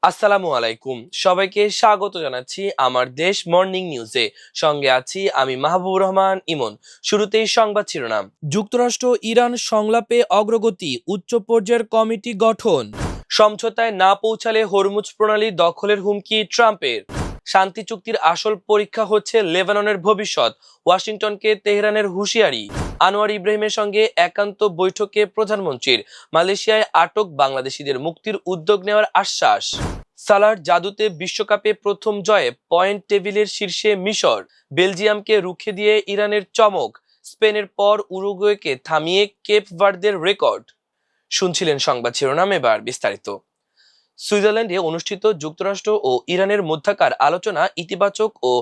আসসালামু আলাইকুম, সবাইকে স্বাগত জানাচ্ছি আমার দেশ মর্নিং নিউজে। সঙ্গে আছি আমি মাহবুবুর রহমান ইমন। শুরুতেই সংবাদ শিরোনাম। যুক্তরাষ্ট্র ইরান সংলাপে অগ্রগতি, উচ্চ পর্যায়ের কমিটি গঠন। সমঝোতায় না পৌঁছালে হরমুজ প্রণালী দখলের হুমকি ট্রাম্পের। শান্তি চুক্তির আসল পরীক্ষা হচ্ছে লেবাননের ভবিষ্যৎ, ওয়াশিংটনকে তেহরানের হুঁশিয়ারি। আনোয়ার ইব্রাহিমের সঙ্গে একান্ত বৈঠকে প্রধানমন্ত্রীর। মালয়েশিয়ায় আটক বাংলাদেশিদের মুক্তির উদ্যোগ নেওয়ার আশ্বাস। সালার জাদুতে বিশ্বকাপে প্রথম জয়ে পয়েন্ট টেবিলের শীর্ষে মিশর। বেলজিয়ামকে রুখে দিয়ে ইরানের চমক। স্পেনের পর উরুগুয়েকে থামিয়ে কেপ ভার্দের রেকর্ড। শুনছিলেন সংবাদ শিরোনাম, এবার বিস্তারিত। সুইজারল্যান্ডে অনুষ্ঠিত যুক্তরাষ্ট্র ও ইরানের মধ্যকার আলোচনা ইতিবাচক ও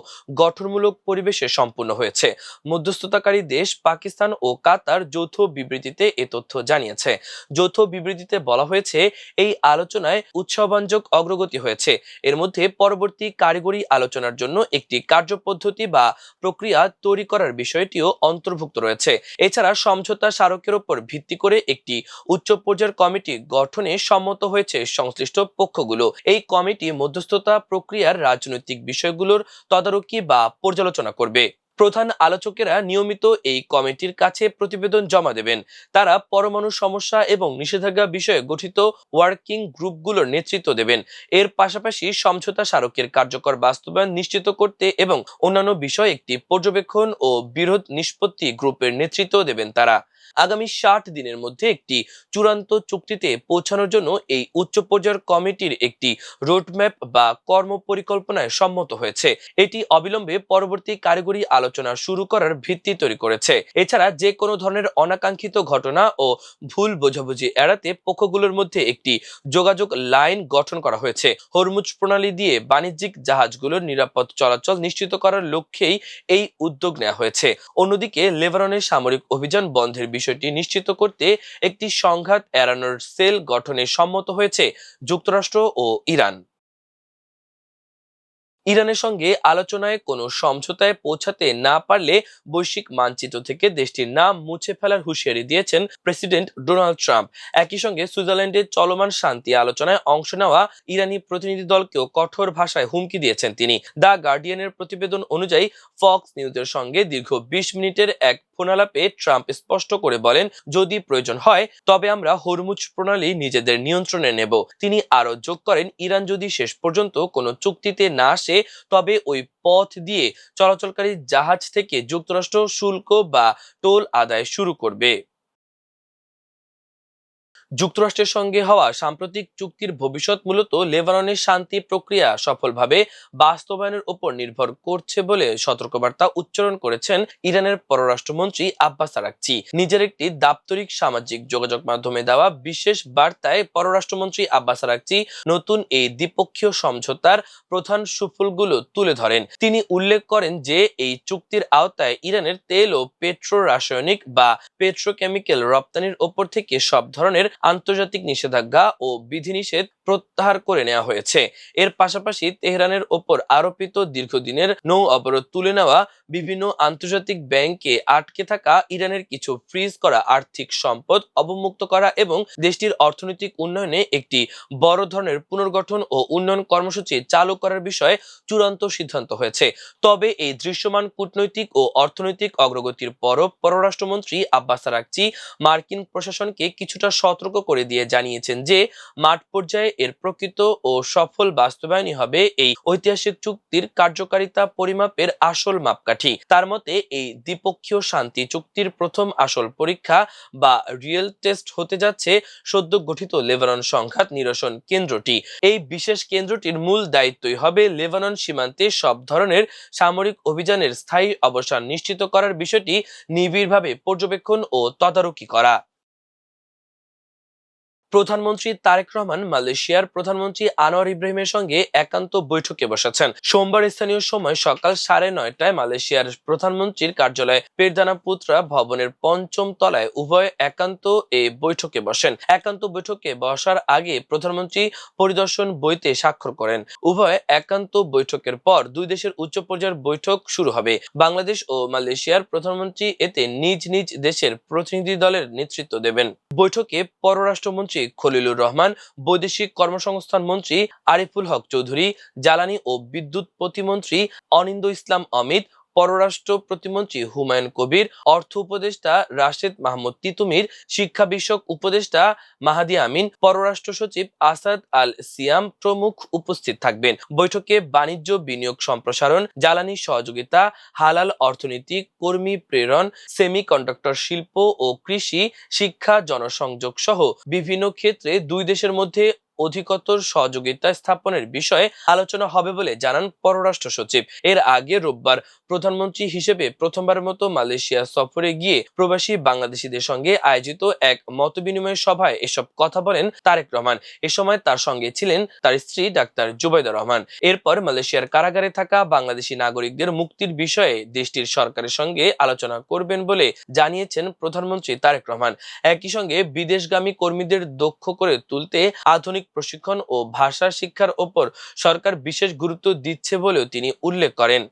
গঠনমূলক পরিবেশে সম্পূর্ণ হয়েছে। মধ্যস্থতাকারী দেশ পাকিস্তান ও কাতার যৌথ বিবৃতিতে এ তথ্য জানিয়েছে। যৌথ বিবৃতিতে বলা হয়েছে, এই আলোচনায় উৎসবাঞ্জক অগ্রগতি হয়েছে। এর মধ্যে পরবর্তী কারিগরি আলোচনার জন্য একটি কার্যপদ্ধতি বা প্রক্রিয়া তৈরি করার বিষয়টিও অন্তর্ভুক্ত রয়েছে। এছাড়া সমঝোতা স্মারকের উপর ভিত্তি করে একটি উচ্চ পর্যায়ের কমিটি গঠনে সম্মত হয়েছে সংশ্লিষ্ট পক্ষগুলো। এই কমিটি মধ্যস্থতা প্রক্রিয়ার রাজনৈতিক বিষয়গুলোর তদারকি বা পর্যালোচনা করবে। প্রধান আলোচকেরা নিয়মিত এই কমিটির কাছে প্রতিবেদন জমা দেবেন। তারা পরমাণু সমস্যা এবং নিষেধাজ্ঞা বিষয়ে গঠিত ওয়ার্কিং গ্রুপগুলোর নেতৃত্ব দেবেন। এর পাশাপাশি সমঝোতা স্মারকের কার্যকর বাস্তবায়ন নিশ্চিত করতে এবং অন্যান্য বিষয়ে একটি পর্যবেক্ষণ ও বিরোধ নিষ্পত্তি গ্রুপের নেতৃত্ব দেবেন তারা। আগামী 60 দিনের মধ্যে একটি চূড়ান্ত চুক্তিতে পৌঁছানোর জন্য এই উচ্চ পর্যায়ের কমিটির একটি রোডম্যাপ বা কর্ম পরিকল্পনায় সম্মত হয়েছে। এটি অবিলম্বে পরবর্তী কারিগরি আলোচনা শুরু করার ভিত্তি তৈরি করেছে। এছাড়া যে কোনো ধরনের অনাকাঙ্ক্ষিত ঘটনা ও ভুল বোঝাবুঝি এড়াতে পক্ষগুলোর মধ্যে একটি যোগাযোগ লাইন গঠন করা হয়েছে। হরমুজ প্রণালী দিয়ে বাণিজ্যিক জাহাজগুলোর নিরাপদ চলাচল নিশ্চিত করার লক্ষ্যেই এই উদ্যোগ নেওয়া হয়েছে। অন্যদিকে লেবাননের সামরিক অভিযান বন্ধের বিষয়টি নিশ্চিত করতে একটি সংঘাত এড়ানোর সেল গঠনে সম্মত হয়েছে যুক্তরাষ্ট্র ও ইরান। ইরানের সঙ্গে আলোচনায় কোনো সমঝোতায় পৌঁছাতে না পারলে বৈশ্বিক মানচিত্র থেকে দেশটির নাম মুছে ফেলার হুঁশিয়ারি দিয়েছেন প্রেসিডেন্ট ডোনাল্ড ট্রাম্প। একই সঙ্গে সুইজারল্যান্ডের চলমান শান্তি আলোচনায় অংশ নেওয়া ইরানি প্রতিনিধি দলকেও কঠোর ভাষায় হুমকি দিয়েছেন তিনি। দ্য গার্ডিয়ানের প্রতিবেদন অনুযায়ী ফক্স নিউজের সঙ্গে দীর্ঘ 20 মিনিটের এক ফোনালাপে ট্রাম্প স্পষ্ট করে বলেন, যদি প্রয়োজন হয় তবে আমরা হরমুজ প্রণালী নিজেদের নিয়ন্ত্রণে নেব। তিনি আরো যোগ করেন, ইরান যদি শেষ পর্যন্ত কোনো চুক্তিতে না আসে তবে ওই পথ দিয়ে চলাচলকারী জাহাজ থেকে যুক্তরাষ্ট্র শুল্ক বা টোল আদায় শুরু করবে। যুক্তরাষ্ট্রের সঙ্গে হওয়া সাম্প্রতিক চুক্তির ভবিষ্যৎ মূলত লেবাননের শান্তি প্রক্রিয়া সফলভাবে বাস্তবায়নের উপর নির্ভর করছে বলে সতর্কবার্তা উচ্চারণ করেছেন ইরানের পররাষ্ট্রমন্ত্রী আব্বাস আরাকচি। নিজের একটি দাপ্তরিক সামাজিক যোগাযোগ মাধ্যমে দেওয়া বিশেষ বার্তায় পররাষ্ট্রমন্ত্রী আব্বাস আরাকচি নতুন এই দ্বিপক্ষীয় সমঝোতার প্রধান সুফলগুলো তুলে ধরেন। তিনি উল্লেখ করেন যে এই চুক্তির আওতায় ইরানের তেল ও পেট্রো রাসায়নিক বা পেট্রোকেমিক্যাল রপ্তানির ওপর থেকে সব ধরনের আন্তর্জাতিক নিষেধাজ্ঞা ও বিধিনিষেধ প্রত্যাহার করে নেওয়া হয়েছে। এর পাশাপাশি তেহরানের ওপর আরোপিত দীর্ঘদিনের নৌ অবরোধ তুলে নেওয়া, বিভিন্ন আন্তর্জাতিক ব্যাংকে আটকে থাকা ইরানের কিছু ফ্রিজ করা আর্থিক সম্পদ অবমুক্ত করা এবং দেশটির অর্থনৈতিক উন্নয়নে একটি বড় ধরনের পুনর্গঠন ও উন্নয়ন কর্মসূচি চালু করার বিষয়ে চূড়ান্ত সিদ্ধান্ত হয়েছে। তবে এই দৃশ্যমান কূটনৈতিক ও অর্থনৈতিক অগ্রগতির পরও পররাষ্ট্রমন্ত্রী আব্বাস আরাকচি মার্কিন প্রশাসনকে কিছুটা সতর্ক করে দিয়ে জানিয়েছেন যে মাঠ পর্যায়ে এর প্রকৃত ও সফল বাস্তবায়নই হবে এই ঐতিহাসিক চুক্তির কার্যকারিতা পরিমাপের আসল মাপকাঠি। তার মতে এই দ্বিপক্ষীয় শান্তি চুক্তির প্রথম আসল পরীক্ষা বা রিয়েল টেস্ট হতে যাচ্ছে সদ্য গঠিত লেবানন সংঘাত নিরসন কেন্দ্রটি। এই বিশেষ কেন্দ্রটির মূল দায়িত্বই হবে লেবানন সীমান্তে সব ধরনের সামরিক অভিযানের স্থায়ী অবসান নিশ্চিত করার বিষয়টি নিবিড়ভাবে পর্যবেক্ষণ ও তদারকি করা। প্রধানমন্ত্রী তারেক রহমান মালয়েশিয়ার প্রধানমন্ত্রী আনোয়ার ইব্রাহিমের সঙ্গে একান্ত বৈঠকে বসেছেন। সোমবার স্থানীয় সময় সকাল 9:30টায় মালয়েশিয়ার প্রধানমন্ত্রীর কার্যালয় পেরদানা পুত্রা ভবনের 5ম তলায় উভয় একান্ত এ বৈঠকে বসেন। একান্ত বৈঠকে বসার আগে প্রধানমন্ত্রী পরিদর্শন বইতে স্বাক্ষর করেন। উভয় একান্ত বৈঠকের পর দুই দেশের উচ্চ পর্যায়ের বৈঠক শুরু হবে। বাংলাদেশ ও মালয়েশিয়ার প্রধানমন্ত্রী এতে নিজ নিজ দেশের প্রতিনিধি দলের নেতৃত্ব দেবেন। বৈঠকে পররাষ্ট্রমন্ত্রী খলিলুর রহমান, বৈদেশিক কর্মসংস্থান মন্ত্রী আরিফুল হক চৌধুরী, জ্বালানি ও বিদ্যুৎ প্রতিমন্ত্রী অনিন্দ ইসলাম অমিত, পররাষ্ট্র প্রতিমন্ত্রী হুমায়ুন কবির, অর্থ উপদেষ্টা রাশেদ মাহমুদ তিতুমির, শিক্ষা বিষয়ক উপদেষ্টা মাহাদি আমিন, পররাষ্ট্র সচিব আসাদ আল সিয়াম প্রমুখ উপস্থিত থাকবেন। বৈঠকে বাণিজ্য, বিনিয়োগ সম্প্রসারণ, জ্বালানি সহযোগিতা, হালাল অর্থনীতি, কর্মী প্রেরণ, সেমিকন্ডাক্টর শিল্প ও কৃষি, শিক্ষা, জনসংযোগ সহ বিভিন্ন ক্ষেত্রে দুই দেশের মধ্যে অধিকতর সহযোগিতা স্থাপনের বিষয়ে আলোচনা হবে বলে জানান পররাষ্ট্র সচিব। এর আগে রোববার প্রধানমন্ত্রী হিসেবে প্রথমবারের মতো মালয়েশিয়া সফরে গিয়ে প্রবাসী বাংলাদেশিদের সঙ্গে আয়োজিত এক মতবিনিময় সভায় এসব কথা বলেন তারেক রহমান। এ সময় তার সঙ্গে ছিলেন তার স্ত্রী ডাক্তার জুবাইদা রহমান। এরপর মালয়েশিয়ার কারাগারে থাকা বাংলাদেশি নাগরিকদের মুক্তির বিষয়ে দেশটির সরকারের সঙ্গে আলোচনা করবেন বলে জানিয়েছেন প্রধানমন্ত্রী তারেক রহমান। একই সঙ্গে বিদেশগামী কর্মীদের দক্ষ করে তুলতে আধুনিক প্রশিক্ষণ ও ভাষা শিক্ষার ওপর সরকার বিশেষ গুরুত্ব দিচ্ছে বলেও তিনি উল্লেখ করেন।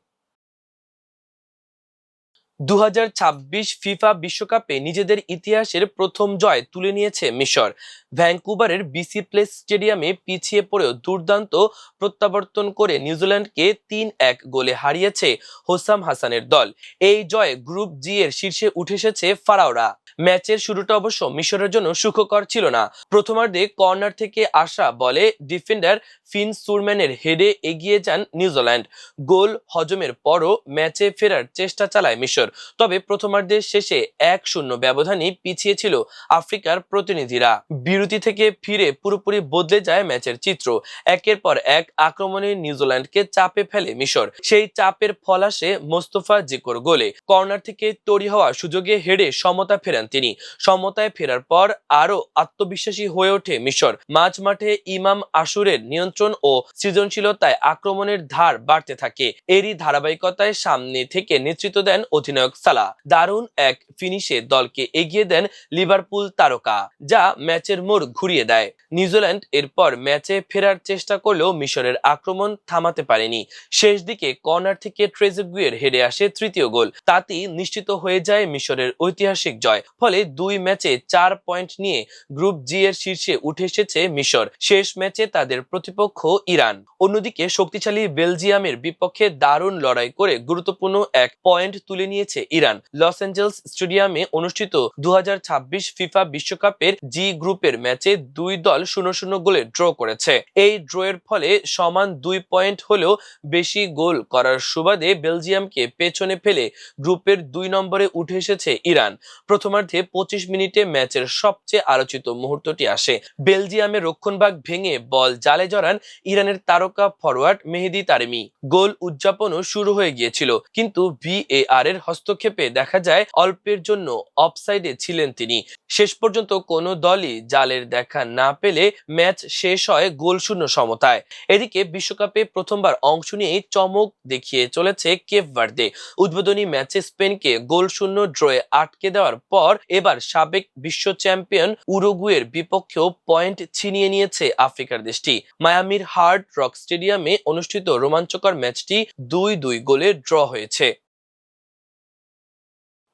2026 ফিফা বিশ্বকাপে নিজেদের ইতিহাসের প্রথম জয় তুলে নিয়েছে মিশর। ভ্যাঙ্কুভারের বিসি প্লেস স্টেডিয়ামে পিছিয়ে পড়েও দুর্দান্ত প্রত্যাবর্তন করে নিউজিল্যান্ডকে 3-1 গোলে হারিয়েছে হোসাম হাসানের দল। এই জয়ে গ্রুপ জি এর শীর্ষে উঠে এসেছে ফারাওরা। ম্যাচের শুরুটা অবশ্য মিশরের জন্য সুখকর ছিল না। প্রথমার্ধে কর্নার থেকে আসা বলে ডিফেন্ডার ফিন সুরম্যানের হেডে এগিয়ে যান নিউজিল্যান্ড। গোল হজমের পরও ম্যাচে ফেরার চেষ্টা চালায় মিশর। তবে প্রথমার্ধের শেষে 1-0 ব্যবধানে পিছিয়ে ছিল আফ্রিকার প্রতিনিধিরা। বিরতি থেকে ফিরে পুরোপুরি বদলে যায় ম্যাচের চিত্র। একের পর এক আক্রমণে নিউজিল্যান্ডকে চাপে ফেলে মিশর। সেই চাপের ফল আসে মোস্তফা জিকোর গোলে। কর্নার থেকে তৈরি হওয়া সুযোগে হেডে সমতা ফেরান তিনি। সমতায় ফেরার পর আরো আত্মবিশ্বাসী হয়ে ওঠে মিশর। মাঝ মাঠে ইমাম আশুরের নিয়ন্ত্রণ ও সৃজনশীলতায় আক্রমণের ধার বাড়তে থাকে। এরই ধারাবাহিকতায় সামনে থেকে নেতৃত্ব দেন অধিনায়ক সালাহ। দারুণ এক ফিনিশে দলকে এগিয়ে দেন লিভারপুল তারকা, যা ম্যাচের মোড় ঘুরিয়ে দেয়। নিউজিল্যান্ড এরপর ম্যাচে ফেরার চেষ্টা করলেও মিশরের আক্রমণ থামাতে পারেনি। শেষ দিকে কর্নার থেকে ট্রেজেগুয়ের হেডে আসে তৃতীয় গোল। তাতেই নিশ্চিত হয়ে যায় মিশরের ঐতিহাসিক জয়। ফলে দুই ম্যাচে 4 পয়েন্ট নিয়ে গ্রুপ জি এর শীর্ষে উঠে এসেছে মিশর। শেষ ম্যাচে তাদের প্রতিপক্ষ ইরান। অন্যদিকে শক্তিশালী বেলজিয়ামের বিপক্ষে দারুণ লড়াই করে গুরুত্বপূর্ণ এক পয়েন্ট তুলে নিয়েছে ইরান। লস অ্যাঞ্জেলস স্টেডিয়ামে অনুষ্ঠিত 2026 ফিফা বিশ্বকাপের জি গ্রুপের ম্যাচে দুই দল 0-0 গোলে ড্র করেছে। এই ড্রয়ের ফলে সমান 2 পয়েন্ট হলেও বেশি গোল করার সুবাদে বেলজিয়ামকে পেছনে ফেলে গ্রুপের 2 নম্বরে উঠে এসেছে ইরান। প্রথমার্ধে 25 মিনিটে ম্যাচের সবচেয়ে আলোচিত মুহূর্তটি আসে। বেলজিয়ামের রক্ষণভাগ ভেঙে বল জালে জড়ান ইরানের তারকা ফরওয়ার্ড মেহেদী তারেমি। গোল উদযাপনও শুরু হয়ে গিয়েছিল, কিন্তু ভিএআর এর হস্তক্ষেপে দেখা যায় অল্পের জন্য অফসাইডে ছিলেন তিনি। শেষ পর্যন্ত কোনো দলই জালের দেখা না পেলে ম্যাচ শেষ হয় গোলশূন্য সমতায়। এদিকে বিশ্বকাপে প্রথমবার অংশ নিয়ে চমক দেখিয়ে চলেছে কেপ ভার্দে। উদ্বোধনী ম্যাচে স্পেনকে গোলশূন্য ড্রয়ে আটকে দেওয়ার পর এবার সাবেক বিশ্ব চ্যাম্পিয়ন উরুগুয়ের বিপক্ষেও পয়েন্ট ছিনিয়ে নিয়েছে আফ্রিকার দেশটি। মায়ামির হার্ড রক স্টেডিয়ামে অনুষ্ঠিত রোমাঞ্চকর ম্যাচটি 2-2 গোলে ড্র হয়েছে।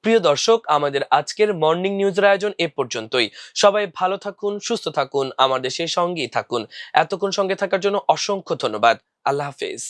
প্রিয় দর্শক, আমাদের আজকের মর্নিং নিউজের আয়োজন এ পর্যন্তই। সবাই ভালো থাকুন, সুস্থ থাকুন, আমাদের সেই সঙ্গেই থাকুন। এতক্ষণ সঙ্গে থাকার জন্য অসংখ্য ধন্যবাদ। আল্লাহ হাফেজ।